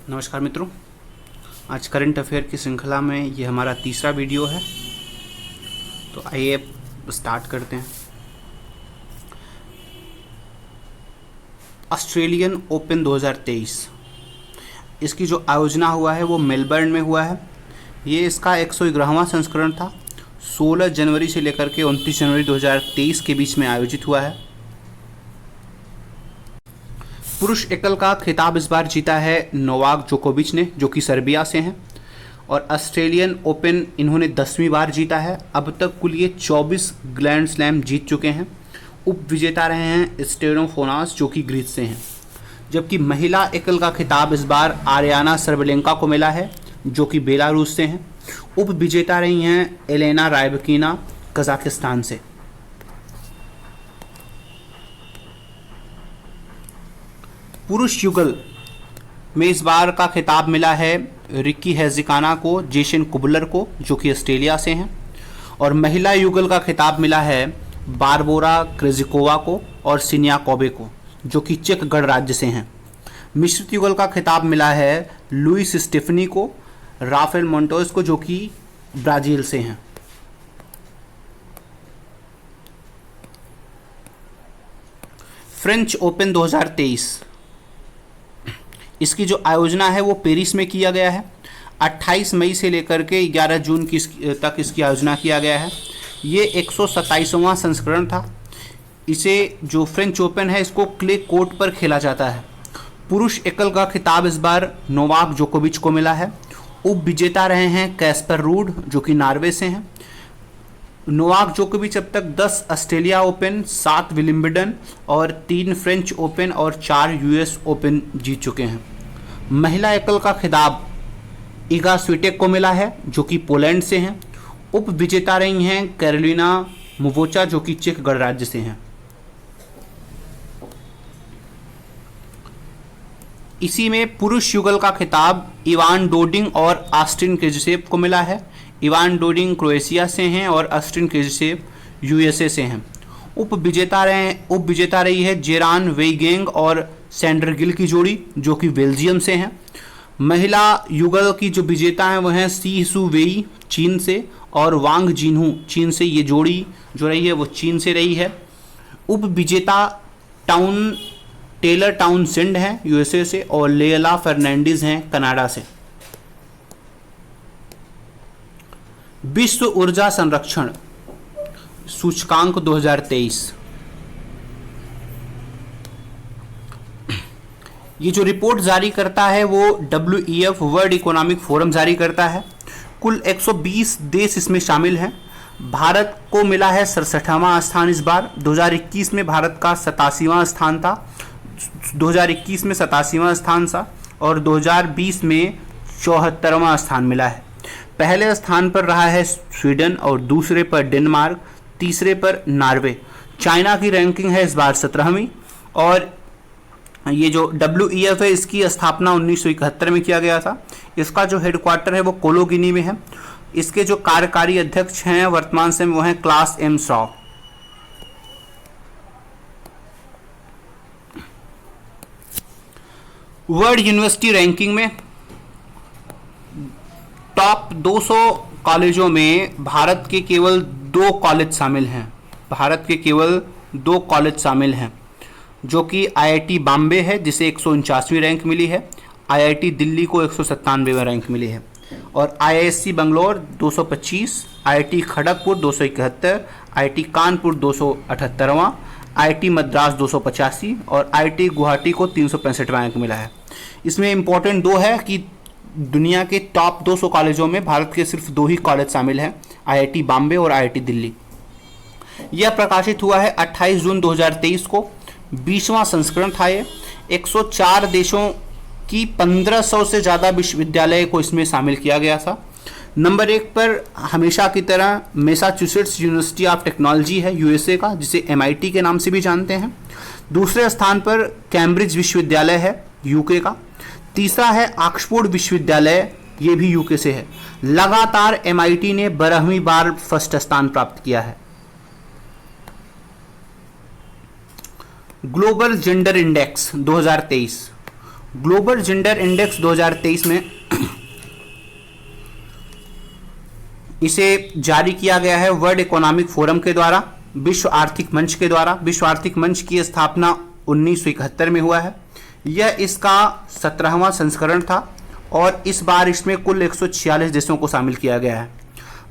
नमस्कार मित्रों, आज करंट अफेयर की श्रृंखला में ये हमारा तीसरा वीडियो है। तो आइए स्टार्ट करते हैं। ऑस्ट्रेलियन ओपन 2023 इसकी जो आयोजना हुआ है वो मेलबर्न में हुआ है। ये इसका 111वां संस्करण था। 16 जनवरी से लेकर के 29 जनवरी 2023 के बीच में आयोजित हुआ है। पुरुष एकल का खिताब इस बार जीता है नोवाक जोकोविच ने, जो कि सर्बिया से हैं। और ऑस्ट्रेलियन ओपन इन्होंने 10वीं बार जीता है। अब तक कुल ये 24 ग्रैंड स्लैम जीत चुके हैं। उप विजेता रहे हैं स्टेफानोस, जो कि ग्रीस से हैं। जबकि महिला एकल का खिताब इस बार आर्याना सर्बलेंका को मिला है, जो कि बेलारूस से हैं। उप विजेता रही हैं एलेना रायबकीना कजाकिस्तान से। पुरुष युगल में इस बार का खिताब मिला है रिकी हेजिकाना को, जेसन कुबलर को, जो कि ऑस्ट्रेलिया से हैं। और महिला युगल का खिताब मिला है बारबोरा क्रेजिकोवा को और सिनिया कोबे को, जो कि चेक गणराज्य से हैं। मिश्रित युगल का खिताब मिला है लुइस स्टेफनी को, राफेल मोंटोस को, जो कि ब्राज़ील से हैं। फ्रेंच ओपन 2023 इसकी जो आयोजना है वो पेरिस में किया गया है। 28 मई से लेकर के 11 जून तक इसकी आयोजना किया गया है। ये 127वां संस्करण था। इसे जो फ्रेंच ओपन है इसको क्ले कोर्ट पर खेला जाता है। पुरुष एकल का खिताब इस बार नोवाक जोकोविच को मिला है। उप विजेता रहे हैं कैस्पर रूड, जो कि नॉर्वे से हैं। नोवाक जोकोविच अब तक 10 ऑस्ट्रेलिया ओपन, 7 विलिम्बडन और 3 फ्रेंच ओपन और 4 यूएस ओपन जीत चुके हैं। महिला एकल का खिताब इगा स्विटेक को मिला है, जो कि पोलैंड से हैं। उप विजेता रही हैं कैरोलिना मुवोचा, जो कि चेक गणराज्य से हैं। इसी में पुरुष युगल का खिताब इवान डोडिंग और ऑस्टिन क्रेजिसेव को मिला है। इवान डोडिंग क्रोएशिया से हैं और ऑस्टिन क्रेजिसेव यूएसए से हैं। उप विजेता रही है जेरान वेइगेंग और सैंडर गिल की जोड़ी, जो कि बेल्जियम से हैं। महिला युगल की जो विजेता हैं वह हैं सी सू वेई चीन से और वांग जिनहू चीन से। ये जोड़ी जो रही है वो चीन से रही है। उप विजेता टेलर टाउनसेंड हैं यूएसए से और लेला फर्नांडीज हैं कनाडा से। विश्व ऊर्जा संरक्षण सूचकांक 2023 ये जो रिपोर्ट जारी करता है वो WEF वर्ल्ड इकोनॉमिक फोरम जारी करता है। कुल 120 देश इसमें शामिल हैं। भारत को मिला है 67वां स्थान इस बार। 2021 में भारत का 87वां स्थान था। 2021 में 87वां स्थान था और 2020 में 74वां स्थान मिला है। पहले स्थान पर रहा है स्वीडन और दूसरे पर डेनमार्क, तीसरे पर नॉर्वे। चाइना की रैंकिंग है इस बार 17वीं। और ये जो WEF है इसकी स्थापना 1971 में किया गया था। इसका जो हेडक्वार्टर है वो कोलोगिनी में है। इसके जो कार्यकारी अध्यक्ष हैं वर्तमान समय वो हैं क्लास एम शॉ। वर्ल्ड यूनिवर्सिटी रैंकिंग में टॉप 200 कॉलेजों में भारत के केवल 2 कॉलेज शामिल हैं। भारत के केवल 2 कॉलेज शामिल हैं, जो कि IIT बॉम्बे है जिसे 149वीं रैंक मिली है। IIT दिल्ली को 197वें रैंक मिली है। और IISc Bangalore 225, IIT Kharagpur 271, IIT Kanpur 278वां, IIT Madras 285 और IIT गुवाहाटी को 365वां रैंक मिला है। इसमें इम्पोर्टेंट 2 है कि दुनिया के टॉप 200 कॉलेजों में भारत के सिर्फ 2 ही कॉलेज शामिल हैं, IIT बॉम्बे और IIT दिल्ली। यह प्रकाशित हुआ है 28 जून 2023 को। 20वां संस्करण था ये। 104 देशों की 1500 से ज़्यादा विश्वविद्यालय को इसमें शामिल किया गया था। नंबर 1 पर हमेशा की तरह मैसाचुसेट्स यूनिवर्सिटी ऑफ टेक्नोलॉजी है यूएसए का, जिसे MIT के नाम से भी जानते हैं। दूसरे स्थान पर कैम्ब्रिज विश्वविद्यालय है यूके का। तीसरा है ऑक्सफोर्ड विश्वविद्यालय, ये भी यूके से है। लगातार MIT ने 12वीं बार फर्स्ट स्थान प्राप्त किया है। Global gender index 2023 global gender index 2023 में इसे जारी किया गया है वर्ल्ड इकोनॉमिक फोरम के द्वारा, विश्व आर्थिक मंच के द्वारा। विश्व आर्थिक मंच की स्थापना 1971 में हुआ है। यह इसका 17वां संस्करण था और इस बार इसमें कुल 146 देशों को शामिल किया गया है।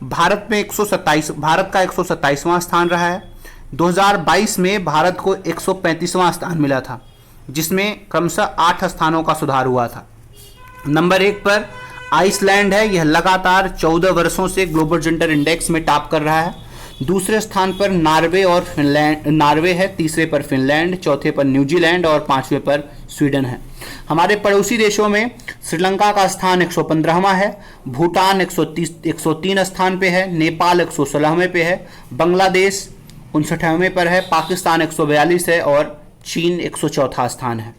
भारत का 127वां स्थान रहा है। 2022 में भारत को 135वां स्थान मिला था, जिसमें क्रमशः 8 स्थानों का सुधार हुआ था। नंबर 1 पर आइसलैंड है। यह लगातार 14 वर्षों से ग्लोबल जेंडर इंडेक्स में टॉप कर रहा है। दूसरे स्थान पर नार्वे है। तीसरे पर फिनलैंड, चौथे पर न्यूजीलैंड और 5वें पर स्वीडन है। हमारे पड़ोसी देशों में श्रीलंका का स्थान 115वां है, भूटान 103 स्थान पे है, नेपाल 116वें पे है, बांग्लादेश 59वें पर है, पाकिस्तान 142 है और चीन 104 स्थान है।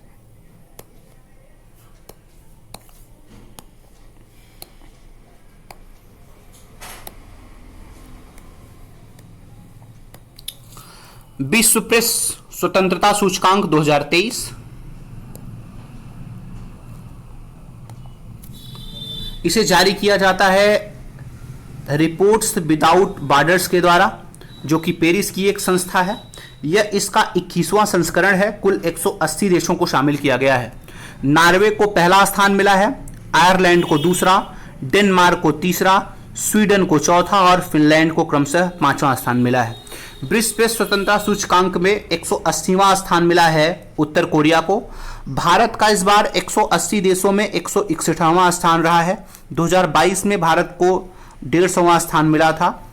विश्व प्रेस स्वतंत्रता सूचकांक 2023। इसे जारी किया जाता है रिपोर्ट्स विदाउट बॉर्डर्स के द्वारा, जो कि पेरिस की एक संस्था है। यह इसका 21वां संस्करण है। कुल 180 देशों को शामिल किया गया है। नॉर्वे को पहला स्थान मिला है, आयरलैंड को दूसरा, डेनमार्क को तीसरा, स्वीडन को चौथा और फिनलैंड को क्रमशः 5वां स्थान मिला है। विश्व प्रेस स्वतंत्रता सूचकांक में 180वां स्थान मिला है उत्तर कोरिया को। भारत का इस बार 180 देशों में 161वां स्थान रहा है। 2022 में भारत को 150वां स्थान मिला था।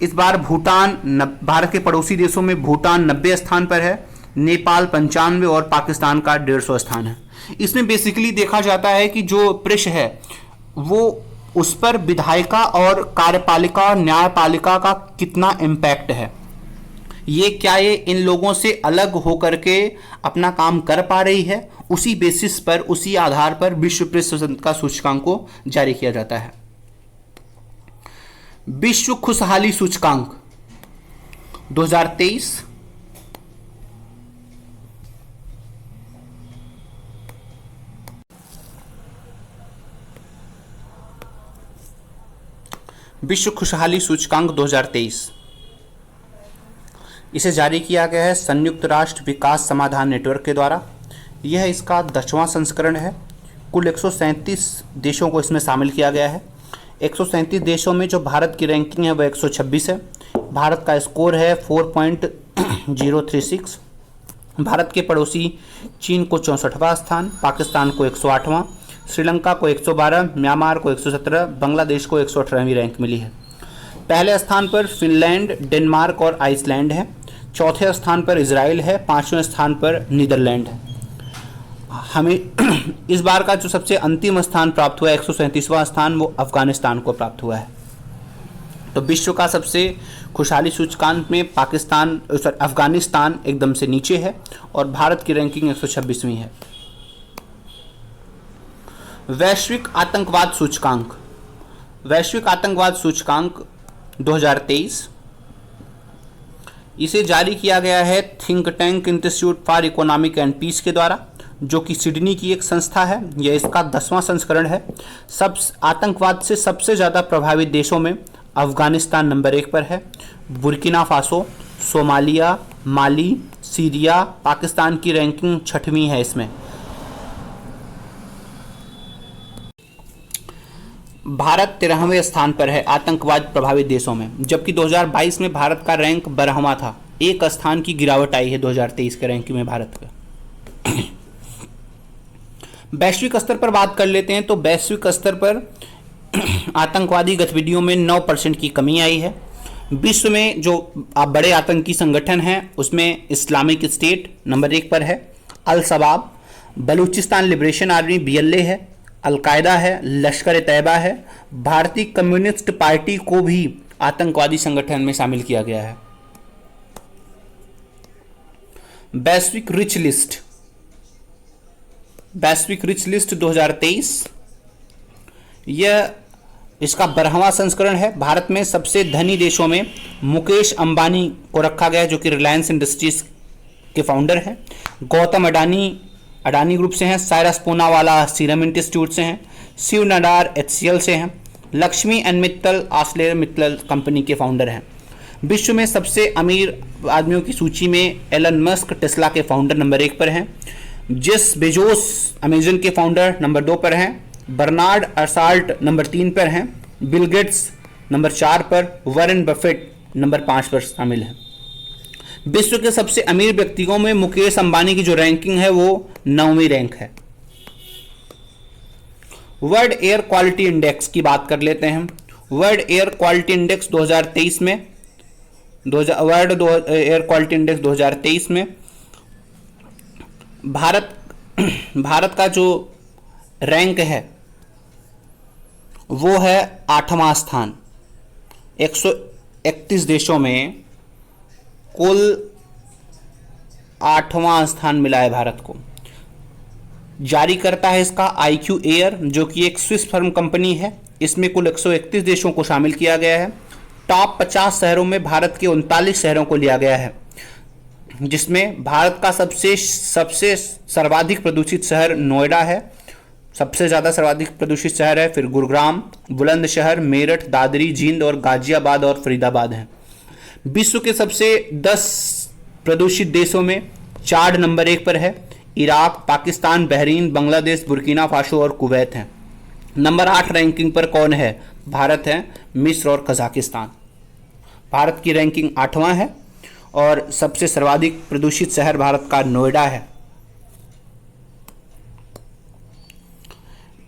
इस बार भारत के पड़ोसी देशों में भूटान 90 स्थान पर है, नेपाल 95 और पाकिस्तान का 150 स्थान है। इसमें बेसिकली देखा जाता है कि जो प्रेस है वो उस पर विधायिका और कार्यपालिका और न्यायपालिका का कितना इम्पैक्ट है, ये इन लोगों से अलग होकर के अपना काम कर पा रही है, उसी बेसिस पर, उसी आधार पर विश्व प्रेस स्वतंत्रता सूचकांक को जारी किया जाता है। विश्व खुशहाली सूचकांक 2023। विश्व खुशहाली सूचकांक 2023 इसे जारी किया गया है संयुक्त राष्ट्र विकास समाधान नेटवर्क के द्वारा। यह इसका 10वां संस्करण है। कुल 137 देशों को इसमें शामिल किया गया है। 137 देशों में जो भारत की रैंकिंग है वह 126 है। भारत का स्कोर है 4.036। भारत के पड़ोसी चीन को 64वां स्थान, पाकिस्तान को 108वां, श्रीलंका को 112, म्यांमार को 117, बांग्लादेश को 118वीं रैंक मिली है। पहले स्थान पर फिनलैंड, डेनमार्क और आइसलैंड है। चौथे स्थान पर इजराइल है। 5वें स्थान पर नीदरलैंड है। हमें इस बार का जो सबसे अंतिम स्थान प्राप्त हुआ है 137वां स्थान, वो अफगानिस्तान को प्राप्त हुआ है। तो विश्व का सबसे खुशहाली सूचकांक में अफगानिस्तान एकदम से नीचे है और भारत की रैंकिंग 126वीं है। वैश्विक आतंकवाद सूचकांक 2023 इसे जारी किया गया है think tank institute for economic and peace के द्वारा, जो कि सिडनी की एक संस्था है। यह इसका 10वां संस्करण है। आतंकवाद से सबसे ज़्यादा प्रभावित देशों में अफगानिस्तान नंबर 1 पर है, बुर्किना फासो, सोमालिया, माली, सीरिया, पाकिस्तान की रैंकिंग 6वीं है इसमें। भारत 13वें स्थान पर है आतंकवाद प्रभावित देशों में, जबकि 2022 में भारत का रैंक 12वां था। एक स्थान की गिरावट आई है 2023 के रैंकिंग में भारत का। वैश्विक स्तर पर बात कर लेते हैं तो वैश्विक स्तर पर आतंकवादी गतिविधियों में 9% की कमी आई है। विश्व में जो बड़े आतंकी संगठन हैं उसमें इस्लामिक स्टेट नंबर 1 पर है, अल शबाब, बलूचिस्तान लिबरेशन आर्मी BLA है, अलकायदा है, लश्कर तैयबा है। भारतीय कम्युनिस्ट पार्टी को भी आतंकवादी संगठन में शामिल किया गया है। वैश्विक रिच लिस्ट 2023 यह इसका 12वां संस्करण है। भारत में सबसे धनी देशों में मुकेश अंबानी को रखा गया है, जो कि रिलायंस इंडस्ट्रीज के फाउंडर हैं। गौतम अडानी ग्रुप से हैं, साइरस पूनावाला सीरम इंस्टीट्यूट से हैं, शिव नडार HCL से हैं, लक्ष्मी एंड मित्तल आर्सलेर मित्तल कंपनी के फाउंडर हैं। विश्व में सबसे अमीर आदमियों की सूची में एलन मस्क टेस्ला के फाउंडर नंबर 1 पर हैं, जेफ बेजोस अमेजन के फाउंडर नंबर 2 पर हैं, बर्नार्ड अर्साल्ट नंबर 3 पर हैं, बिल गेट्स नंबर 4 पर, वॉरेन बफेट नंबर 5 पर शामिल हैं। विश्व के सबसे अमीर व्यक्तियों में मुकेश अंबानी की जो रैंकिंग है वो 9वीं रैंक है। वर्ल्ड एयर क्वालिटी इंडेक्स की बात कर लेते हैं। वर्ल्ड एयर क्वालिटी इंडेक्स 2023 में वर्ल्ड एयर क्वालिटी इंडेक्स 2023 में भारत का जो रैंक है वो है 8वां स्थान। 131 देशों में कुल 8वां स्थान मिला है भारत को। जारी करता है इसका IQ एयर, जो कि एक स्विस फर्म कंपनी है। इसमें कुल 131 देशों को शामिल किया गया है। टॉप 50 शहरों में भारत के 39 शहरों को लिया गया है, जिसमें भारत का सबसे सर्वाधिक प्रदूषित शहर नोएडा है, सबसे ज़्यादा सर्वाधिक प्रदूषित शहर है। फिर गुरुग्राम, बुलंदशहर, मेरठ, दादरी, जींद और गाजियाबाद और फरीदाबाद हैं। विश्व के सबसे 10 प्रदूषित देशों में चाड नंबर 1 पर है। Iraq, Pakistan, Bahrain, Bangladesh, Burkina Faso और कुवैत हैं। नंबर 8 रैंकिंग पर कौन है? भारत है, मिस्र और कजाकिस्तान। भारत की रैंकिंग 8वां है और सबसे सर्वाधिक प्रदूषित शहर भारत का नोएडा है।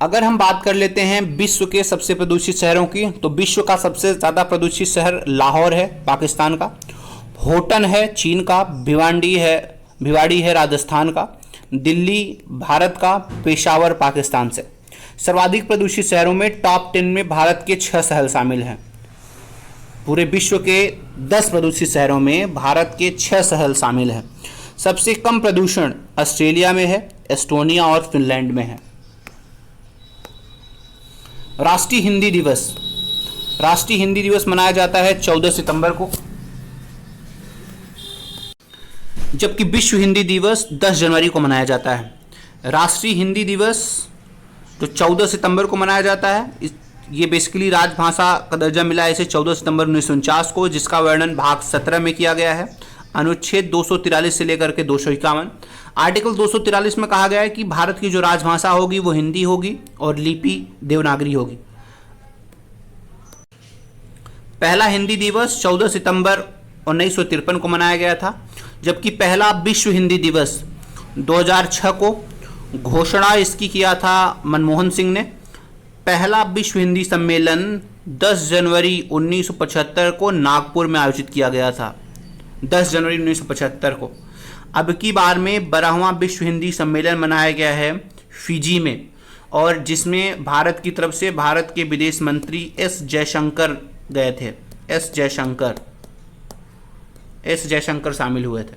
अगर हम बात कर लेते हैं विश्व के सबसे प्रदूषित शहरों की, तो विश्व का सबसे ज़्यादा प्रदूषित शहर लाहौर है, पाकिस्तान का। होटन है, चीन का। भिवाड़ी है, राजस्थान का। दिल्ली भारत का। पेशावर पाकिस्तान से। सर्वाधिक प्रदूषित शहरों में टॉप 10 में भारत के 6 शहर शामिल हैं। पूरे विश्व के 10 प्रदूषित शहरों में भारत के 6 शहर शामिल हैं। सबसे कम प्रदूषण ऑस्ट्रेलिया में है, एस्टोनिया और फिनलैंड में है। राष्ट्रीय हिंदी दिवस। राष्ट्रीय हिंदी दिवस मनाया जाता है 14 सितंबर को, जबकि विश्व हिंदी दिवस 10 जनवरी को मनाया जाता है। राष्ट्रीय हिंदी दिवस जो 14 सितंबर को मनाया जाता है, ये बेसिकली राजभाषा का दर्जा मिला है इसे 14 सितंबर 1949 को, जिसका वर्णन भाग 17 में किया गया है। अनुच्छेद 243 से लेकर के 251। आर्टिकल 243 में कहा गया है कि भारत की जो राजभाषा होगी वो हिंदी होगी और लिपि देवनागरी होगी। पहला हिंदी दिवस 14 सितंबर 1953 को मनाया गया था, जबकि पहला विश्व हिंदी दिवस 2006 को घोषणा इसकी किया था मनमोहन सिंह ने। पहला विश्व हिंदी सम्मेलन 10 जनवरी 1975 को नागपुर में आयोजित किया गया था। 10 जनवरी 1975 को। अब की बार में 12वां विश्व हिंदी सम्मेलन मनाया गया है फिजी में, और जिसमें भारत की तरफ से भारत के विदेश मंत्री एस जयशंकर गए थे। एस जयशंकर शामिल हुए थे।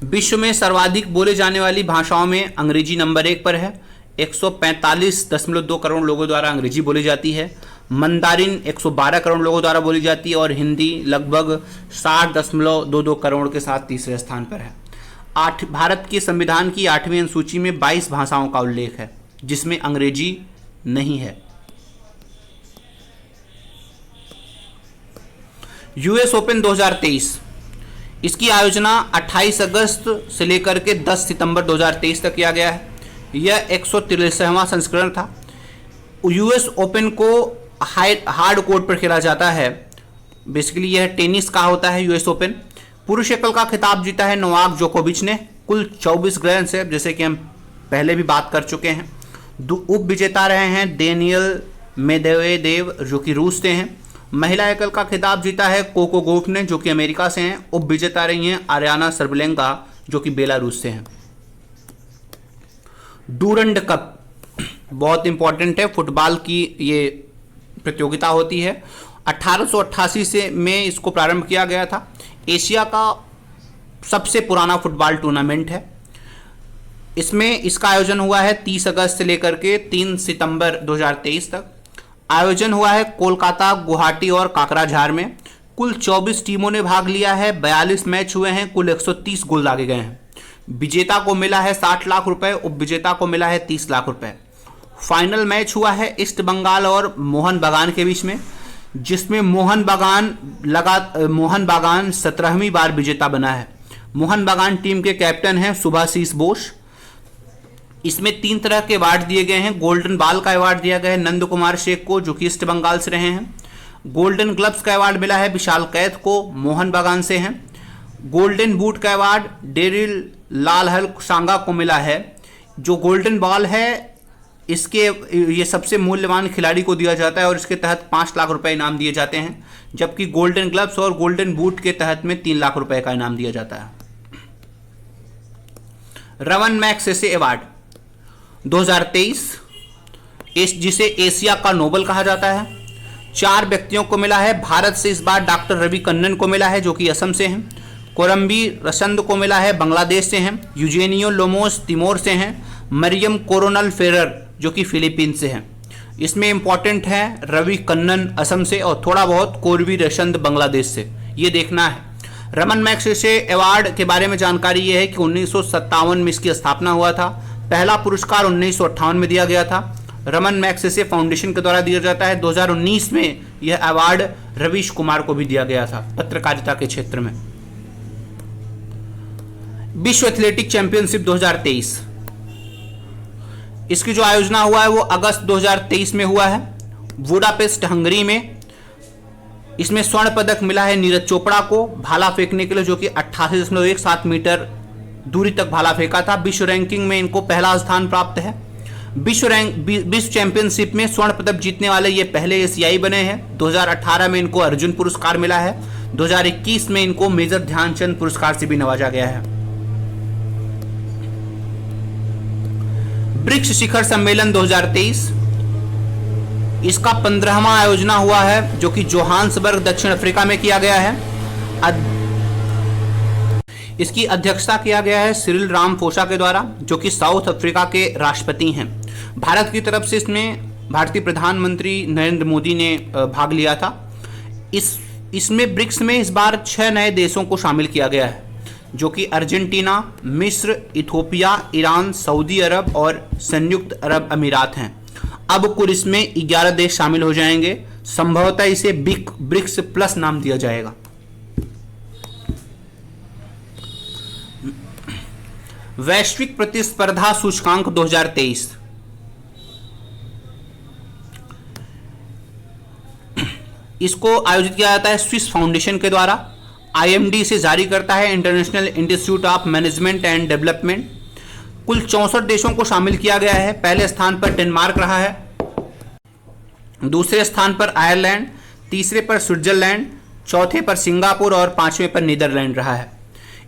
विश्व में सर्वाधिक बोले जाने वाली भाषाओं में अंग्रेजी नंबर 1 पर है। 145.2 करोड़ लोगों द्वारा अंग्रेजी बोली जाती है। मंदारिन 112 करोड़ लोगों द्वारा बोली जाती है और हिंदी लगभग 60.22 करोड़ के साथ तीसरे स्थान पर है। भारत के संविधान की 8वीं अनुसूची में 22 भाषाओं का उल्लेख है, जिसमें अंग्रेजी नहीं है। यूएस ओपन 2023, इसकी आयोजना 28 अगस्त से लेकर के 10 सितंबर 2023 तक किया गया है। यह 143वां संस्करण था। यूएस ओपन को हार्ड कोर्ट पर खेला जाता है। बेसिकली यह टेनिस का होता है यूएस ओपन। पुरुष एकल का खिताब जीता है नोवाक जोकोविच ने, कुल 24 ग्रैंड स्लैम, जैसे कि हम पहले भी बात कर चुके हैं। उप विजेता रहे हैं डेनियल मेदवेदेव, जो कि रूस से हैं। महिला एकल का खिताब जीता है कोको गोफ ने, जो कि अमेरिका से हैं। उप विजेता रही हैं आर्याना सरबलेंका, जो कि बेलारूस से हैं। डूरंड कप बहुत इंपॉर्टेंट है, फुटबॉल की ये प्रतियोगिता होती है। 1888 से में इसको प्रारंभ किया गया था। एशिया का सबसे पुराना फुटबॉल टूर्नामेंट है। इसमें इसका आयोजन हुआ है 30 अगस्त से लेकर के 3 सितंबर 2023 तक। आयोजन हुआ है कोलकाता, गुवाहाटी और काकराझार में। कुल 24 टीमों ने भाग लिया है। 42 मैच हुए हैं। कुल 130 गोल दागे गए हैं। विजेता को मिला है 60 लाख रुपए, उपविजेता को मिला है 30 लाख रुपए। फाइनल मैच हुआ है ईस्ट बंगाल और मोहन बागान के बीच में, जिसमें मोहन बागान 17वीं बार विजेता बना है। मोहन बागान टीम के कैप्टन हैं सुभाशीष बोस। इसमें 3 तरह के अवार्ड दिए गए हैं। गोल्डन बॉल का अवार्ड दिया गया है नंद कुमार शेख को, जो कि ईस्ट बंगाल से रहे हैं। गोल्डन ग्लव्स का अवार्ड मिला है विशाल कैथ को, मोहन बागान से हैं। गोल्डन बूट का अवार्ड डेरिल लाल सांगा को मिला है। जो गोल्डन बॉल है इसके ये सबसे मूल्यवान खिलाड़ी को दिया जाता है और इसके तहत 5 लाख रुपए इनाम दिए जाते हैं, जबकि गोल्डन ग्लव्स और गोल्डन बूट के तहत में 3 लाख रुपए का इनाम दिया जाता है। रमन मैग्सेसे अवार्ड 2023, जिसे एशिया का नोबेल कहा जाता है, 4 व्यक्तियों को मिला है। भारत से इस बार डॉक्टर रवि कन्नन को मिला है, जो कि असम से हैं। कोरम्बी रसंद को मिला है, बांग्लादेश से हैं। यूजेनियो लोमोस तिमोर से हैं। मरियम कोरोनल फेरर, जो कि फिलीपींस से हैं। इसमें इंपॉर्टेंट है रवि कन्नन असम से और थोड़ा बहुत कोरबी रसंद बांग्लादेश से, ये देखना है। रमन मैग्सेसे अवार्ड के बारे में जानकारी ये है कि 1957 में इसकी स्थापना हुआ था। पहला पुरस्कार 1958 में दिया गया था। रमन मैग्सेसे फाउंडेशन के द्वारा दिया जाता है। 2019 में यह अवार्ड रवीश कुमार को भी दिया गया था पत्रकारिता के क्षेत्र में। विश्व एथलेटिक चैंपियनशिप 2023, इसकी जो आयोजना हुआ है वो अगस्त 2023 में हुआ है बुडापेस्ट हंगरी में। इसमें स्वर्ण पदक मिला है नीरज चोपड़ा को भाला फेंकने के लिए, जो कि 88.17 मीटर दूरी तक भाला फेंका था। विश्व रैंकिंग में इनको पहला स्थान प्राप्त है। विश्व चैंपियनशिप में स्वर्ण पदक जीतने वाले ये पहले एशियाई बने हैं। 2018 में इनको अर्जुन पुरस्कार मिला है। 2021 में इनको मेजर ध्यानचंद पुरस्कार से भी नवाजा गया है। ब्रिक्स शिखर सम्मेलन 2023, इसका 15वां आयोजना हुआ है, जो कि जोहान्सबर्ग दक्षिण अफ्रीका में किया गया है। इसकी अध्यक्षता किया गया है सिरिल रामफोसा के द्वारा, जो कि साउथ अफ्रीका के राष्ट्रपति हैं। भारत की तरफ से इसमें भारतीय प्रधानमंत्री नरेंद्र मोदी ने भाग लिया था। इसमें ब्रिक्स में इस बार 6 नए देशों को शामिल किया गया है, जो कि अर्जेंटीना, मिस्र, इथोपिया, ईरान, सऊदी अरब और संयुक्त अरब अमीरात हैं। अब कुल इसमें 11 देश शामिल हो जाएंगे। संभवतः इसे ब्रिक्स प्लस नाम दिया जाएगा। वैश्विक प्रतिस्पर्धा सूचकांक 2023, इसको आयोजित किया जाता है स्विस फाउंडेशन के द्वारा। IMD इसे जारी करता है, international institute of management and development. कुल 64 देशों को शामिल किया गया है। पहले स्थान पर डेनमार्क रहा है, दूसरे स्थान पर आयरलैंड, तीसरे पर स्विट्जरलैंड, चौथे पर सिंगापुर और 5वें पर नीदरलैंड रहा है।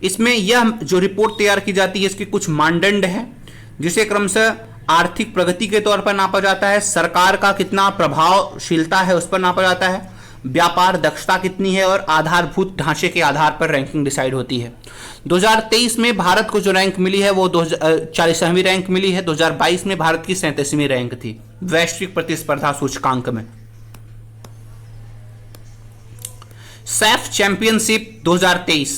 इसमें यह जो रिपोर्ट तैयार की जाती है इसके कुछ मानदंड हैं, जिसे क्रमशः आर्थिक प्रगति के तौर पर नापा जाता है, सरकार का कितना प्रभावशीलता है उस पर नापा जाता है, व्यापार दक्षता कितनी है और आधारभूत ढांचे के आधार पर रैंकिंग डिसाइड होती है। 2023 में भारत को जो रैंक मिली है वो 40वीं रैंक मिली है। 2022 में भारत की 37वीं रैंक थी वैश्विक प्रतिस्पर्धा सूचकांक में। सैफ चैंपियनशिप 2023,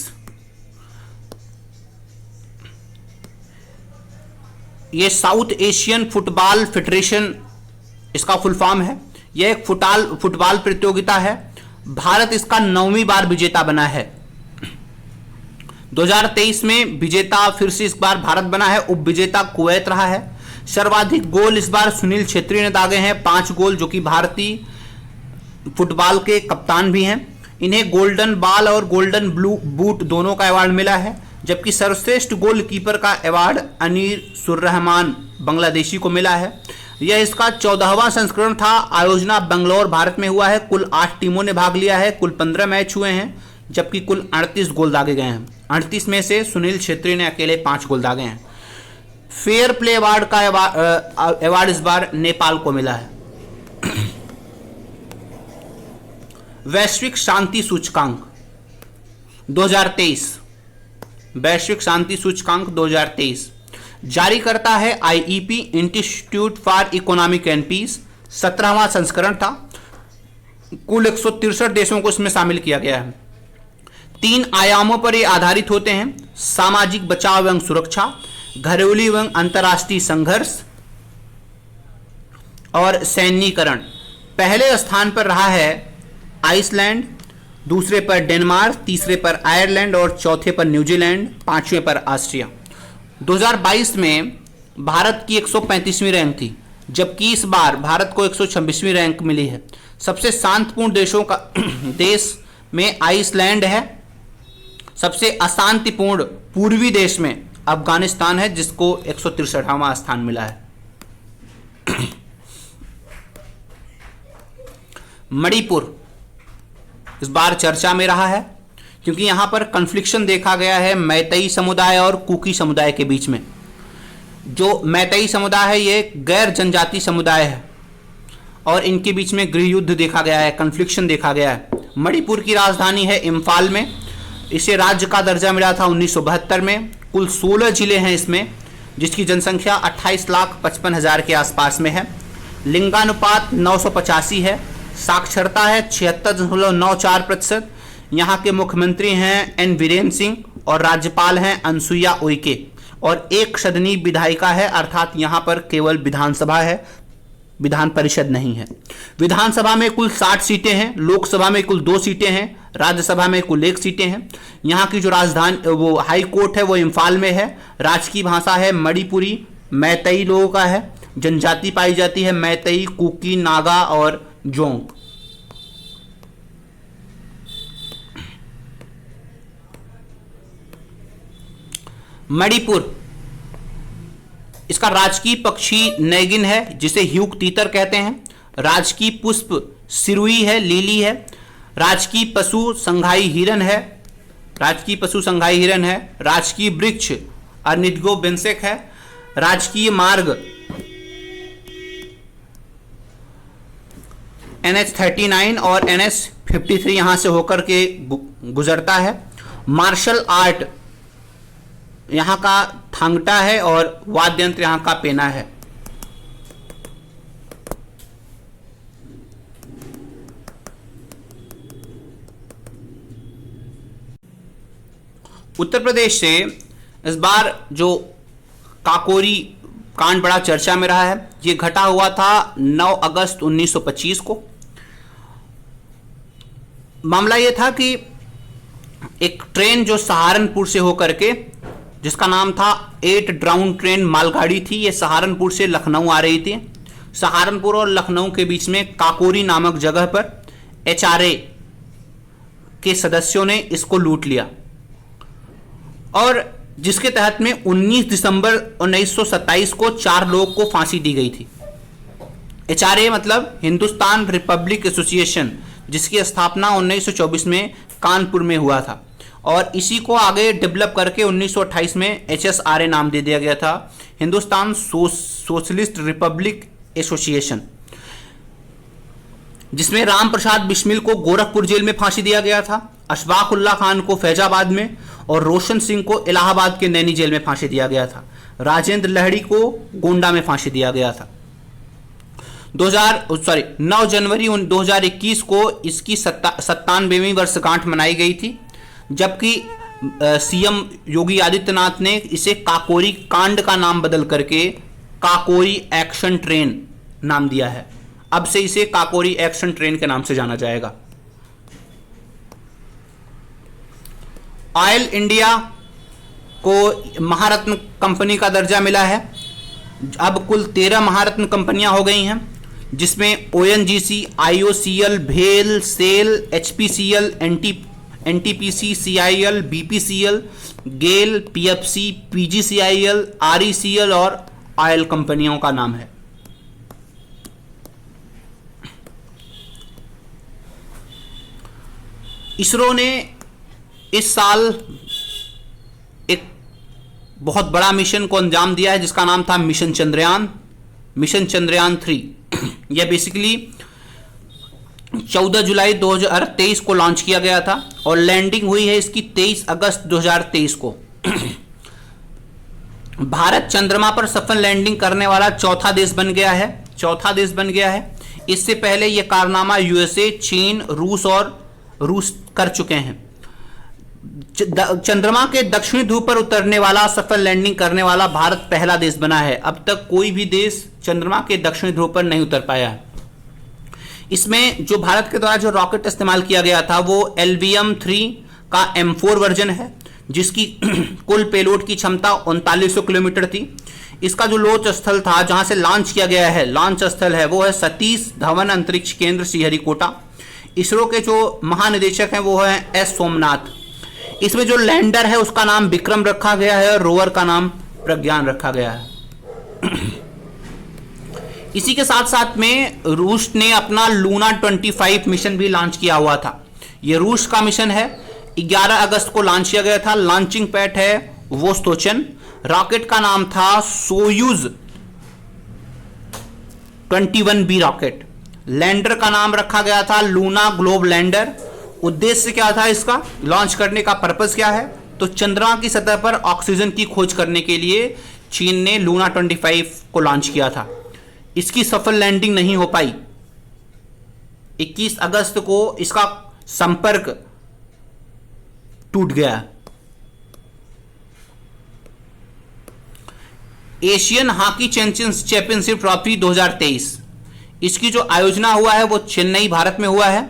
ये साउथ एशियन फुटबॉल फेडरेशन इसका फुल फॉर्म है। यह एक फुटबॉल प्रतियोगिता है। भारत इसका 9वीं बार विजेता बना है। 2023 में विजेता फिर से इस बार भारत बना है, उप विजेता कुवैत रहा है। सर्वाधिक गोल इस बार सुनील छेत्री ने दागे हैं, 5 गोल, जो कि भारतीय फुटबॉल के कप्तान भी हैं। इन्हें गोल्डन बॉल और गोल्डन ब्लू बूट दोनों का अवार्ड मिला है, जबकि सर्वश्रेष्ठ गोलकीपर का अवार्ड अनीर सुर्रहमान बांग्लादेशी को मिला है। यह इसका 14वां संस्करण था। आयोजना बेंगलोर भारत में हुआ है। कुल 8 टीमों ने भाग लिया है। कुल 15 मैच हुए हैं, जबकि कुल 38 गोल दागे गए हैं। 38 में से सुनील छेत्री ने अकेले 5 गोल दागे हैं। फेयर प्ले अवार्ड का अवार्ड इस बार नेपाल को मिला है। वैश्विक शांति सूचकांक 2023, वैश्विक शांति सूचकांक 2023 जारी करता है IEP, Institute for economic and Peace. 17वां संस्करण था। कुल 163 देशों को इसमें शामिल किया गया है। 3 आयामों पर ये आधारित होते हैं: सामाजिक बचाव एवं सुरक्षा, घरेलू एवं अंतर्राष्ट्रीय संघर्ष और सैन्यीकरण। पहले स्थान पर रहा है आइसलैंड, दूसरे पर डेनमार्क, तीसरे पर आयरलैंड और चौथे पर न्यूजीलैंड, पांचवें पर ऑस्ट्रिया। 2022 में भारत की 135वीं रैंक थी, जबकि इस बार भारत को 126वीं रैंक मिली है। सबसे शांतिपूर्ण देशों का देश में आइसलैंड है। सबसे अशांतिपूर्ण पूर्वी देश में अफगानिस्तान है, जिसको 163वां स्थान मिला है। मणिपुर इस बार चर्चा में रहा है क्योंकि यहां पर कन्फ्लिक्शन देखा गया है मैतेई समुदाय और कुकी समुदाय के बीच में। जो मैतेई समुदाय है ये गैर जनजाति समुदाय है और इनके बीच में गृह युद्ध देखा गया है, कन्फ्लिक्शन देखा गया है। मणिपुर की राजधानी है इम्फाल में। इसे राज्य का दर्जा मिला था 1972 में। कुल 16 जिले हैं इसमें, जिसकी जनसंख्या 28,55,000 के आसपास में है। लिंगानुपात 985 है। साक्षरता है 76.94%। यहाँ के मुख्यमंत्री हैं एन वीरेन सिंह और राज्यपाल हैं अनसुईया उइके, और एक सदनी विधायिका है, अर्थात यहाँ पर केवल विधानसभा है, विधान परिषद नहीं है। विधानसभा में कुल 60 सीटें हैं, लोकसभा में कुल 2 सीटें हैं, राज्यसभा में कुल 1 सीटें हैं। यहाँ की जो राजधानी वो हाई कोर्ट है वो इम्फाल में है। राजकीय भाषा है मणिपुरी, मैतेई लोगों का है। जनजाति पाई जाती है मैतेई, कुकी, नागा और जोंग। मणिपुर इसका राजकीय पक्षी नैगिन है, जिसे ह्यूक तीतर कहते हैं। राजकीय पुष्प सिरुई है, लीली है। राजकीय पशु संघाई हिरन है। राजकीय वृक्ष अर्निडगो बेंसेक है। राजकीय मार्ग NH39 और NH53 यहां से होकर के गुजरता है। मार्शल आर्ट यहाँ का थांगटा है और वाद्य यंत्र यहाँ का पेना है। उत्तर प्रदेश से इस बार जो काकोरी कांड बड़ा चर्चा में रहा है। ये घटा हुआ था 9 अगस्त 1925 को। मामला ये था कि एक ट्रेन जो सहारनपुर से होकर के, जिसका नाम था 8 ड्राउन ट्रेन मालगाड़ी थी, ये सहारनपुर से लखनऊ आ रही थी। सहारनपुर और लखनऊ के बीच में काकोरी नामक जगह पर HRA के सदस्यों ने इसको लूट लिया, और जिसके तहत में 19 दिसंबर 1927 को 4 लोगों को फांसी दी गई थी। HRA मतलब हिंदुस्तान रिपब्लिक एसोसिएशन, जिसकी स्थापना 1924 में कानपुर में हुआ था, और इसी को आगे डेवलप करके 1928 में HSRA नाम दे दिया गया था, हिंदुस्तान सोशलिस्ट रिपब्लिक एसोसिएशन, जिसमें राम प्रसाद बिस्मिल को गोरखपुर जेल में फांसी दिया गया था, अशफाक उल्लाह खान को फैजाबाद में और रोशन सिंह को इलाहाबाद के नैनी जेल में फांसी दिया गया था। राजेंद्र लहड़ी को गोंडा में फांसी दिया गया था। 9 जनवरी 2021 को इसकी 97वीं वर्षगांठ मनाई गई थी, जबकि CM योगी आदित्यनाथ ने इसे काकोरी कांड का नाम बदल करके काकोरी एक्शन ट्रेन नाम दिया है। अब से इसे काकोरी एक्शन ट्रेन के नाम से जाना जाएगा। ऑयल इंडिया को महारत्न कंपनी का दर्जा मिला है। अब कुल 13 महारत्न कंपनियां हो गई हैं, जिसमें ONGC, IOCL, भेल, SAIL, HPCL, NTPC, CIL, BPCL, GAIL, PFC, PGCIL, RECL और ऑयल कंपनियों का नाम है। इसरो ने इस साल एक बहुत बड़ा मिशन को अंजाम दिया है, जिसका नाम था मिशन चंद्रयान 3। यह बेसिकली 14 जुलाई 2023 को लॉन्च किया गया था और लैंडिंग हुई है इसकी 23 अगस्त 2023 को। भारत चंद्रमा पर सफल लैंडिंग करने वाला चौथा देश बन गया है। इससे पहले यह कारनामा USA, चीन, रूस कर चुके हैं। चंद्रमा के दक्षिणी ध्रुव पर उतरने वाला, सफल लैंडिंग करने वाला भारत पहला देश बना है। अब तक कोई भी देश चंद्रमा के दक्षिणी ध्रुव पर नहीं उतर पाया है। इसमें जो भारत के द्वारा जो रॉकेट इस्तेमाल किया गया था वो LVM-3 का M4 वर्जन है, जिसकी कुल पेलोड की क्षमता 3900 किलोमीटर थी। इसका जो लॉन्च स्थल था, जहां से लॉन्च किया गया है, लॉन्च स्थल है वो है सतीश धवन अंतरिक्ष केंद्र श्रीहरिकोटा। इसरो के जो महानिदेशक हैं वो है S सोमनाथ। इसमें जो लैंडर है उसका नाम विक्रम रखा गया है और रोवर का नाम प्रज्ञान रखा गया है। इसी के साथ साथ में रूस ने अपना लूना 25 मिशन भी लॉन्च किया हुआ था। यह रूस का मिशन है, 11 अगस्त को लॉन्च किया गया था। लॉन्चिंग पैड है वोस्तोचन। रॉकेट का नाम था सोयूज 21B रॉकेट। लैंडर का नाम रखा गया था लूना ग्लोब लैंडर। उद्देश्य क्या था इसका लॉन्च करने का, पर्पस क्या है? तो चंद्रमा की सतह पर ऑक्सीजन की खोज करने के लिए चीन ने लूना 25 को लॉन्च किया था। इसकी सफल लैंडिंग नहीं हो पाई। 21 अगस्त को इसका संपर्क टूट गया। एशियन हॉकी चैंपियनशिप ट्रॉफी 2023, इसकी जो आयोजना हुआ है वो चेन्नई भारत में हुआ है।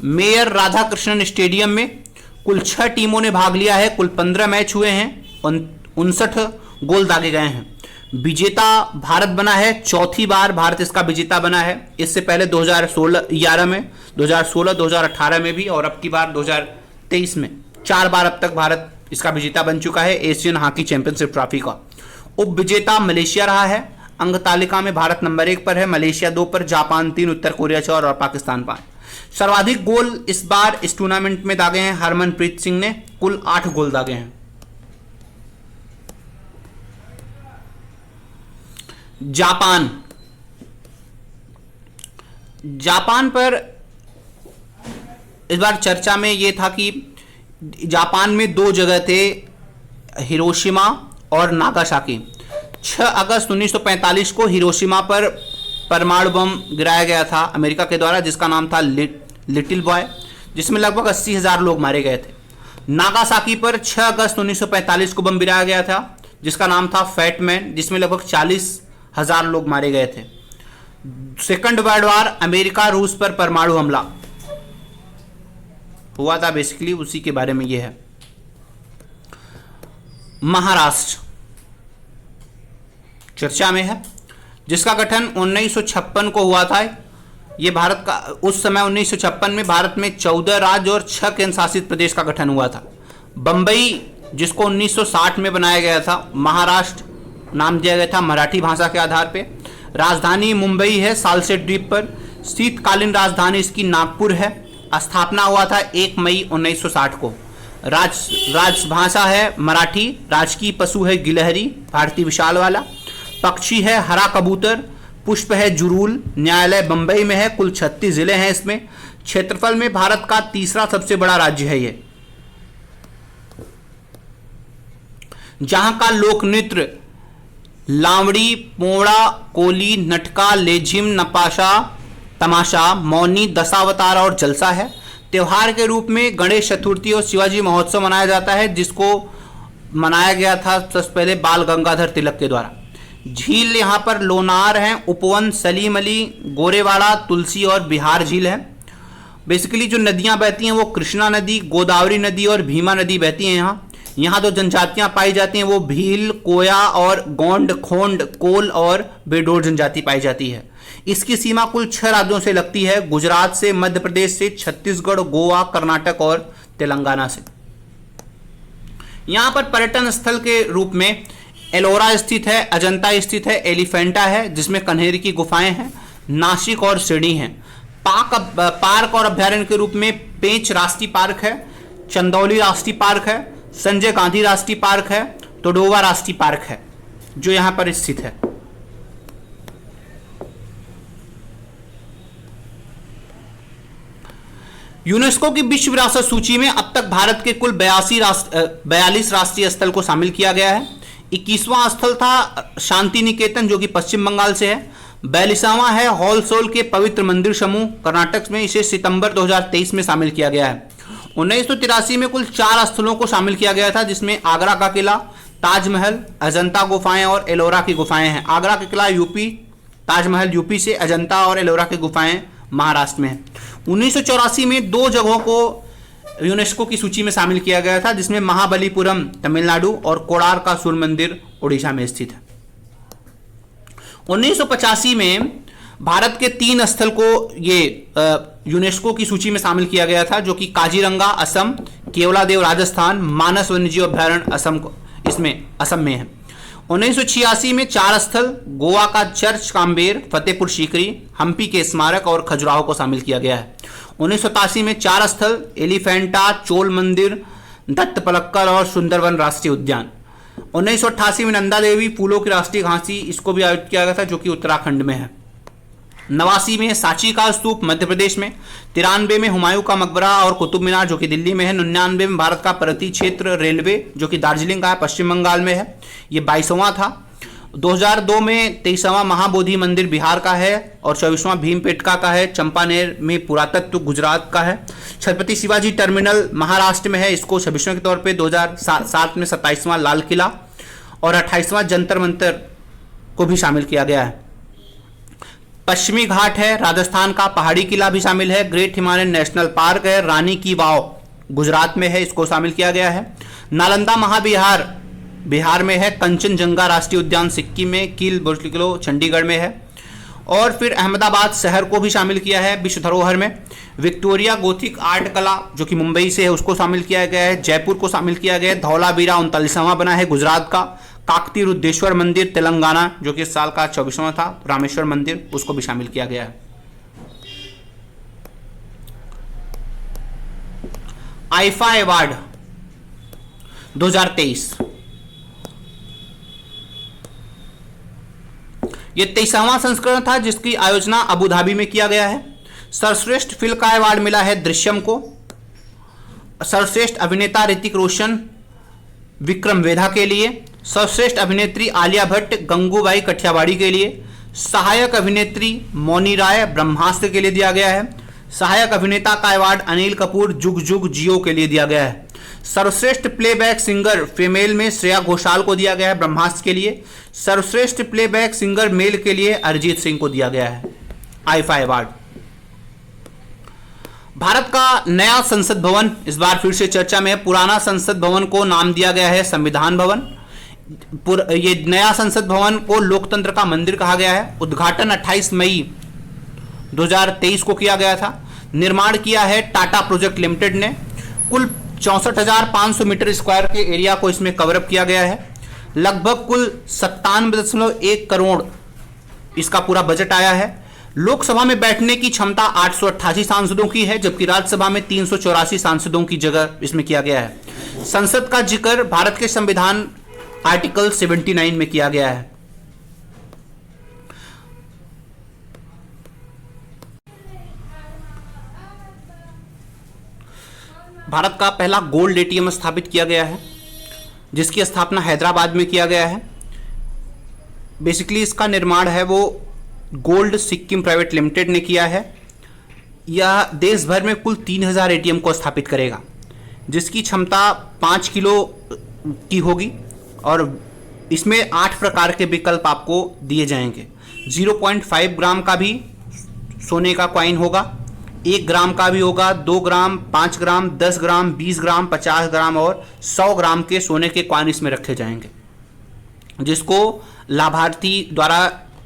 मेयर राधाकृष्णन स्टेडियम में कुल 6 टीमों ने भाग लिया है। कुल 15 मैच हुए हैं, 59 गोल दागे गए हैं। विजेता भारत बना है, चौथी बार भारत इसका विजेता बना है। इससे पहले 2011 में, 2016, 2018 में भी, और अब की बार 2023 में 4 बार अब तक भारत इसका विजेता बन चुका है एशियन हॉकी चैंपियनशिप ट्रॉफी का। उप विजेता मलेशिया रहा है। अंक तालिका में भारत नंबर 1 पर है, मलेशिया 2 पर, जापान 3, उत्तर कोरिया 4 और पाकिस्तान 5। सर्वाधिक गोल इस बार इस टूर्नामेंट में दागे हैं हरमनप्रीत सिंह ने, कुल 8 गोल दागे हैं। जापान पर इस बार चर्चा में यह था कि जापान में 2 जगह थे, हिरोशिमा और नागासाकी। 6 अगस्त 1945 को हिरोशिमा पर परमाणु बम गिराया गया था अमेरिका के द्वारा, जिसका नाम था लिटिल बॉय, जिसमें लगभग 80,000 लोग मारे गए थे। नागासाकी पर 6 अगस्त 1945 को बम गिराया गया था, जिसका नाम था फैट मैन, जिसमें लगभग 40,000 लोग मारे गए थे। सेकंड वर्ल्ड वॉर, अमेरिका रूस पर परमाणु हमला हुआ था, बेसिकली उसी के बारे में यह है। महाराष्ट्र चर्चा में है, जिसका गठन 1956 को हुआ था। यह भारत का उस समय 1956 में भारत में 14 राज्य और 6 केंद्र शासित प्रदेश का गठन हुआ था। बंबई, जिसको 1960 में बनाया गया था, महाराष्ट्र नाम दिया गया था मराठी भाषा के आधार पे। राजधानी मुंबई है सालसेट द्वीप पर। शीतकालीन राजधानी इसकी नागपुर है। स्थापना हुआ था 1 मई 1960 को। राजभाषा है मराठी। राजकीय पशु है गिलहरी, भारतीय विशाल वाला। पक्षी है हरा कबूतर। पुष्प है जुरूल। न्यायालय बंबई में है। कुल 36 जिले हैं इसमें। क्षेत्रफल में भारत का 3रा सबसे बड़ा राज्य है ये। जहां का लोक नृत्य लावड़ी, पोड़ा, कोली, नटका, लेझिम, नपाशा, तमाशा, मौनी, दशावतार और जलसा है। त्योहार के रूप में गणेश चतुर्थी और शिवाजी महोत्सव मनाया जाता है, जिसको मनाया गया था सबसे पहले बाल गंगाधर तिलक के द्वारा। झील यहाँ पर लोनार हैं, उपवन, सलीम अली, गोरेवाड़ा, तुलसी और बिहार झील है। बेसिकली जो नदियाँ बहती हैं वो कृष्णा नदी, गोदावरी नदी और भीमा नदी बहती हैं यहाँ जो जनजातियां पाई जाती हैं वो भील, कोया और गोंड, खोंड, कोल और बेडोर जनजाति पाई जाती है। इसकी सीमा कुल 6 राज्यों से लगती है, गुजरात से, मध्य प्रदेश से, छत्तीसगढ़, गोवा, कर्नाटक और तेलंगाना से। यहाँ पर पर्यटन स्थल के रूप में एलोरा स्थित है, अजंता स्थित है, एलिफेंटा है जिसमें कन्हेरी की गुफाएं हैं, नासिक और सिडनी है। पार्क और अभ्यारण्य के रूप में पेंच राष्ट्रीय पार्क है, चंदौली राष्ट्रीय पार्क है, संजय गांधी राष्ट्रीय पार्क है, तोडोवा राष्ट्रीय पार्क है जो यहां पर स्थित है। यूनेस्को की विश्व विरासत सूची में अब तक भारत के कुल 42 राष्ट्रीय स्थल को शामिल किया गया है। 21वां स्थल था शांति निकेतन जो कि पश्चिम बंगाल से है। 42वां है हॉलसोल के पवित्र मंदिर समूह कर्नाटक में, इसे सितंबर 2023 में शामिल किया गया है। 1983 में कुल 4 स्थलों को शामिल किया गया था, जिसमें आगरा का किला, ताजमहल, अजंता गुफाएं और एलोरा की गुफाएं हैं। आगरा का किला यूपी, ताजमहल यूपी से, अजंता और एलोरा की गुफाएं महाराष्ट्र में है। 1984 में 2 जगहों को यूनेस्को की सूची में शामिल किया गया था, जिसमें महाबलीपुरम तमिलनाडु और कोणार्क का सूर्य मंदिर उड़ीसा में स्थित है। 1985 में भारत के 3 स्थल को ये यूनेस्को की सूची में शामिल किया गया था, जो कि काजीरंगा असम, केवलादेव राजस्थान, मानस वन्यजीव अभ्यारण्य असम में है। 1986 में 4 स्थल गोवा का चर्च काम्बेर, फतेहपुर सीकरी, हम्पी के स्मारक और खजुराहो को शामिल किया गया है। 1987 में 4 स्थल एलिफेंटा, चोल मंदिर, दत्त पलक्कड़ और सुंदरवन राष्ट्रीय उद्यान। 1988 में नंदा देवी फूलों की राष्ट्रीय घासी, इसको भी आयोजित किया गया था, जो कि उत्तराखंड में है। 89 में सांची का स्तूप मध्य प्रदेश में, 93 में हुमायूं का मकबरा और कुतुब मीनार जो कि दिल्ली में है, 99 में भारत का प्रगति क्षेत्र रेलवे जो कि दार्जिलिंग का है, पश्चिम बंगाल में है, ये 22वां था। 2002 में 23वां महाबोधि मंदिर बिहार का है और 24वां भीमपेटका का है, चंपानेर में पुरातत्व गुजरात का है। छत्रपति शिवाजी टर्मिनल महाराष्ट्र में है, इसको 26वें के तौर पे 2007 में 27वां लाल किला और 28वां जंतर मंतर को भी शामिल किया गया है। पश्चिमी घाट है, राजस्थान का पहाड़ी किला भी शामिल है। ग्रेट हिमालयन नेशनल पार्क है, रानी की वाव गुजरात में है, इसको शामिल किया गया है। नालंदा महाविहार बिहार में है, कंचनजंगा राष्ट्रीय उद्यान सिक्किम में, कील बुर्ज किलो चंडीगढ़ में है। और फिर अहमदाबाद शहर को भी शामिल किया है विश्व धरोहर में। विक्टोरिया गोथिक आर्ट कला जो कि मुंबई से है, उसको शामिल किया गया है। जयपुर को शामिल किया गया है। धौलावीरा 39वां बना है गुजरात का। काकती रुद्रेश्वर मंदिर तेलंगाना जो कि इस साल का 24वां था। रामेश्वर मंदिर, उसको भी शामिल किया गया है। आईफा अवार्ड 2023, ये 23वां संस्करण था, जिसकी आयोजना अबू धाबी में किया गया है। सर्वश्रेष्ठ फिल्म का अवार्ड मिला है दृश्यम को। सर्वश्रेष्ठ अभिनेता ऋतिक रोशन विक्रम वेधा के लिए। सर्वश्रेष्ठ अभिनेत्री आलिया भट्ट गंगूबाई कठियावाड़ी के लिए। सहायक अभिनेत्री मौनी राय ब्रह्मास्त्र के लिए दिया गया है। सहायक अभिनेता का अवार्ड अनिल कपूर जुग जुग जियो के लिए दिया गया है। सर्वश्रेष्ठ प्लेबैक सिंगर फीमेल में श्रेया घोषाल को दिया गया है ब्रह्मास्त्र के लिए। सर्वश्रेष्ठ प्लेबैक सिंगर मेल के लिए अरिजीत सिंह को दिया गया है आईफा अवार्ड। भारत का नया संसद भवन इस बार फिर से चर्चा में है। पुराना संसद भवन को नाम दिया गया है संविधान भवन। ये नया संसद भवन को लोकतंत्र का मंदिर कहा गया है। उद्घाटन 28 मई 2023 को किया गया था। निर्माण किया है टाटा प्रोजेक्ट लिमिटेड ने। कुल 64,500 मीटर स्क्वायर के एरिया को इसमें कवरअप किया गया है। लगभग कुल 97.1 करोड़ इसका पूरा बजट आया है। लोकसभा में बैठने की क्षमता 888 सांसदों की है, जबकि राज्यसभा में 384 सांसदों की जगह इसमें किया गया है। संसद का जिक्र भारत के संविधान आर्टिकल 79 में किया गया है। भारत का पहला गोल्ड एटीएम स्थापित किया गया है, जिसकी स्थापना हैदराबाद में किया गया है। बेसिकली इसका निर्माण है वो गोल्ड सिक्किम प्राइवेट लिमिटेड ने किया है। यह देश भर में कुल 3000 एटीएम को स्थापित करेगा, जिसकी क्षमता 5 किलो की होगी और इसमें 8 प्रकार के विकल्प आपको दिए जाएंगे। 0.5 ग्राम का भी सोने का कॉइन होगा, 1 ग्राम का भी होगा, 2 ग्राम, 5 ग्राम, 10 ग्राम, 20 ग्राम, 50 ग्राम और 100 ग्राम के सोने के कॉइन इसमें रखे जाएंगे, जिसको लाभार्थी द्वारा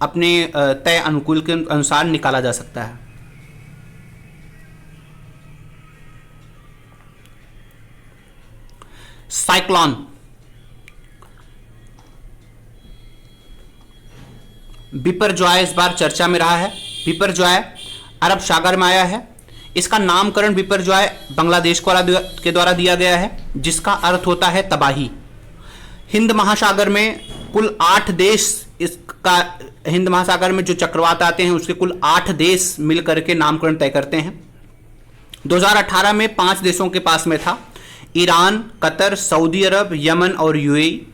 अपने तय अनुकूल के अनुसार निकाला जा सकता है। साइक्लोन बिपरजॉय इस बार चर्चा में रहा है। बिपरजॉय अरब सागर में आया है। इसका नामकरण बिपरजॉय बांग्लादेश के द्वारा दिया गया है, जिसका अर्थ होता है तबाही। हिंद महासागर में कुल 8 देश इसका हिंद महासागर में जो चक्रवात आते हैं उसके कुल 8 देश मिलकर के नामकरण तय करते हैं। 2018 में 5 देशों के पास में था, ईरान, कतर, सऊदी अरब, यमन और यूएई।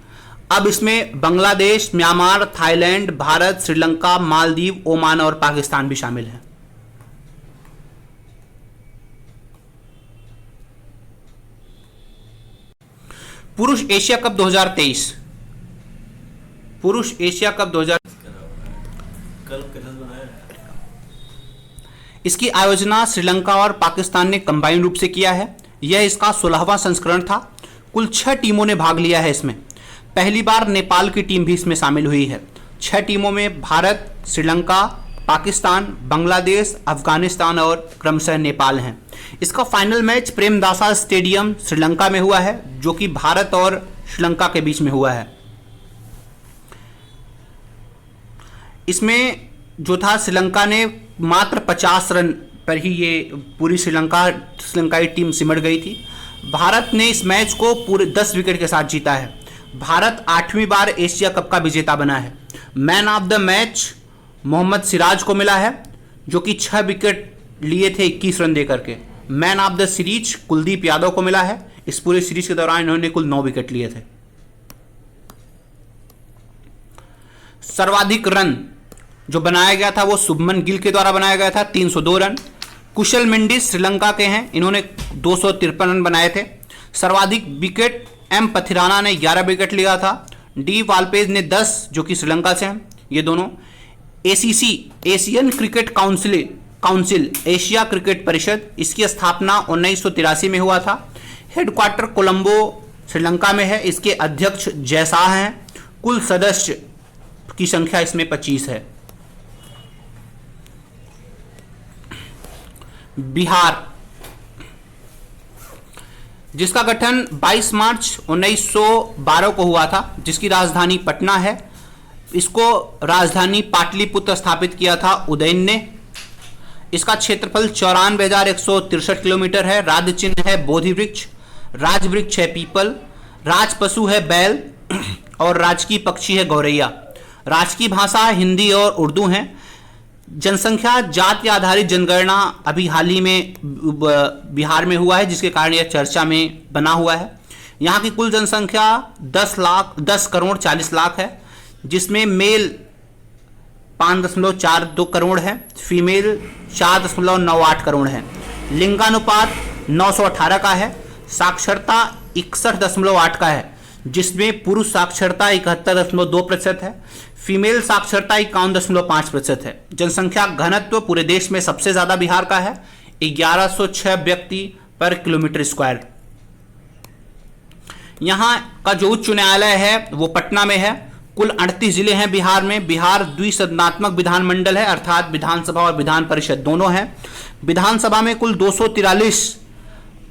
अब इसमें Bangladesh, Myanmar, Thailand, Bharat, Sri Lanka, Maldives, Oman और पाकिस्तान भी शामिल है। पुरुष एशिया कप 2023, पुरुष एशिया कप 2000 इसकी आयोजना श्रीलंका और पाकिस्तान ने कंबाइन रूप से किया है। यह इसका 16वां संस्करण था। कुल 6 टीमों ने भाग लिया है इसमें। पहली बार नेपाल की टीम भी इसमें शामिल हुई है। 6 टीमों में भारत, श्रीलंका, पाकिस्तान, बांग्लादेश, अफगानिस्तान और क्रमशः नेपाल हैं। इसका final match Premadasa stadium Sri Lanka में हुआ है, जो कि भारत और श्रीलंका के बीच में हुआ है। इसमें जो था, श्रीलंका ने मात्र 50 रन पर ही ये पूरी श्रीलंकाई टीम सिमट गई थी। भारत ने इस मैच को पूरे 10 विकेट के साथ जीता है। भारत 8वीं बार एशिया कप का विजेता बना है। Man of the match Mohammed Siraj को मिला है, जो कि 6 विकेट लिए थे 21 रन देकर के। Man of the series Kuldeep Yadav को मिला है। इस पूरे सीरीज के दौरान इन्होंने कुल 9 विकेट लिए थे। सर्वाधिक रन जो बनाया गया था वो शुभमन गिल के द्वारा बनाया गया था, 302 रन। कुशल मेंडिस श्रीलंका के हैं, इन्होंने 253 रन बनाए थे। सर्वाधिक विकेट एम पथिराना ने 11 विकेट लिया था। डी वालपेज ने 10, जो कि श्रीलंका से हैं ये दोनों। ACC Asian cricket council Asia cricket परिषद, इसकी स्थापना 1983 में हुआ था। हेडक्वार्टर कोलंबो श्रीलंका में है। इसके अध्यक्ष जयशाह हैं। कुल सदस्य की संख्या इसमें 25 है। बिहार, जिसका गठन 22 मार्च 1912 को हुआ था, जिसकी राजधानी पटना है। इसको राजधानी पाटलिपुत्र स्थापित किया था उदयन ने। इसका क्षेत्रफल 94,163 किलोमीटर है। राज्य चिन्ह है बोधि वृक्ष, राज वृक्ष है पीपल, राज पशु है बैल और राजकीय पक्षी है गौरैया। राजकीय भाषा हिंदी और उर्दू है। जनसंख्या जाति आधारित जनगणना अभी हाल ही में बिहार में हुआ है, जिसके कारण यह चर्चा में बना हुआ है। यहाँ की कुल जनसंख्या 10 करोड़ 40 लाख है, जिसमें मेल 5.42 करोड़ है, फीमेल 4.98 करोड़ है। लिंगानुपात 918 का है। साक्षरता 61.8 का है, जिसमें पुरुष साक्षरता 71.2% है, फीमेल साक्षरता 51.5% है। जनसंख्या घनत्व पूरे देश में सबसे ज्यादा बिहार का है, 1106 व्यक्ति पर किलोमीटर स्क्वायर। यहाँ का जो उच्च न्यायालय है वो पटना में है। कुल 38 जिले हैं बिहार में। बिहार द्विसदनात्मक विधानमंडल है, अर्थात विधानसभा और विधान परिषद दोनों हैं। विधानसभा में कुल 243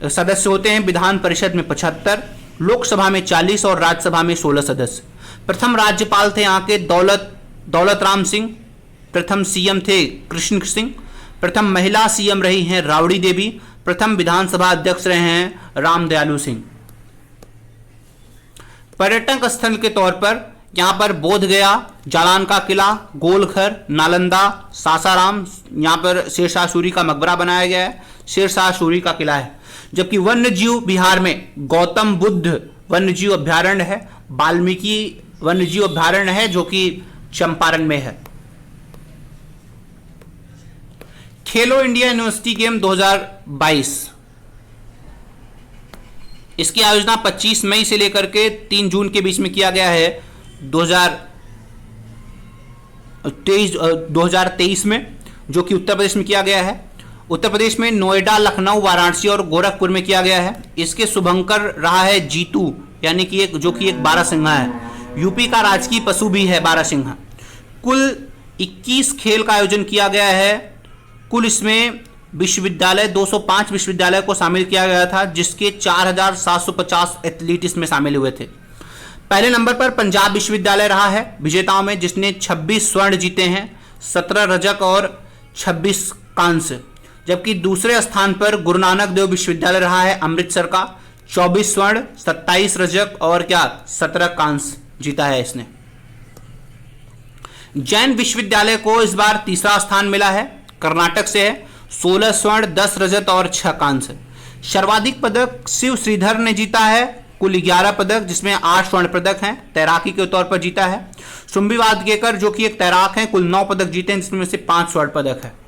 सदस्य होते हैं, विधान परिषद में 75, लोकसभा में 40 और राज्यसभा में 16 सदस्य। प्रथम राज्यपाल थे यहाँ के दौलत राम सिंह। प्रथम सीएम थे कृष्ण सिंह। प्रथम महिला सीएम रही हैं राबड़ी देवी। प्रथम विधानसभा अध्यक्ष रहे हैं राम दयालु सिंह। पर्यटक स्थल के तौर पर यहाँ पर बोधगया, जालान का किला, गोलघर, नालंदा, सासाराम, यहाँ पर शेरशाह सूरी का मकबरा बनाया गया है, शेरशाह सूरी का किला है। जबकि वन्यजीव बिहार में गौतम बुद्ध वन्यजीव अभ्यारण्य है, वाल्मीकि वन्यजीव अभ्यारण्य है, जो कि चंपारण में है। खेलो इंडिया यूनिवर्सिटी गेम 2022, इसकी आयोजना 25 मई से लेकर के 3 जून के बीच में किया गया है 2023 में, जो कि उत्तर प्रदेश में किया गया है। उत्तर प्रदेश में नोएडा, लखनऊ, वाराणसी और गोरखपुर में किया गया है। इसके शुभंकर रहा है जीतू, यानी कि जो कि एक बारहसिंघा है। यूपी का राजकीय पशु भी है बारहसिंघा। कुल 21 खेल का आयोजन किया गया है। कुल इसमें विश्वविद्यालय 205 विश्वविद्यालय को शामिल किया गया था, जिसके 4,750 एथलीट इसमें शामिल हुए थे। पहले नंबर पर पंजाब विश्वविद्यालय रहा है विजेताओं में, जिसने 26 स्वर्ण जीते हैं, 17 रजक और 26 कांस्य। जबकि दूसरे स्थान पर गुरु नानक देव विश्वविद्यालय रहा है अमृतसर का, 24 स्वर्ण, 27 रजक और 17 कांस्य जीता है इसने। जैन विश्वविद्यालय को इस बार तीसरा स्थान मिला है, कर्नाटक से है, 16 स्वर्ण, 10 रजत और 6 कांस्य। सर्वाधिक पदक शिव श्रीधर ने जीता है, कुल 11 पदक, जिसमें 8 स्वर्ण पदक हैं, तैराकी के तौर पर जीता है। सुम्बी वादकेकर जो कि एक तैराक हैं, कुल 9 पदक जीते हैं, जिसमें से 5 स्वर्ण पदक है।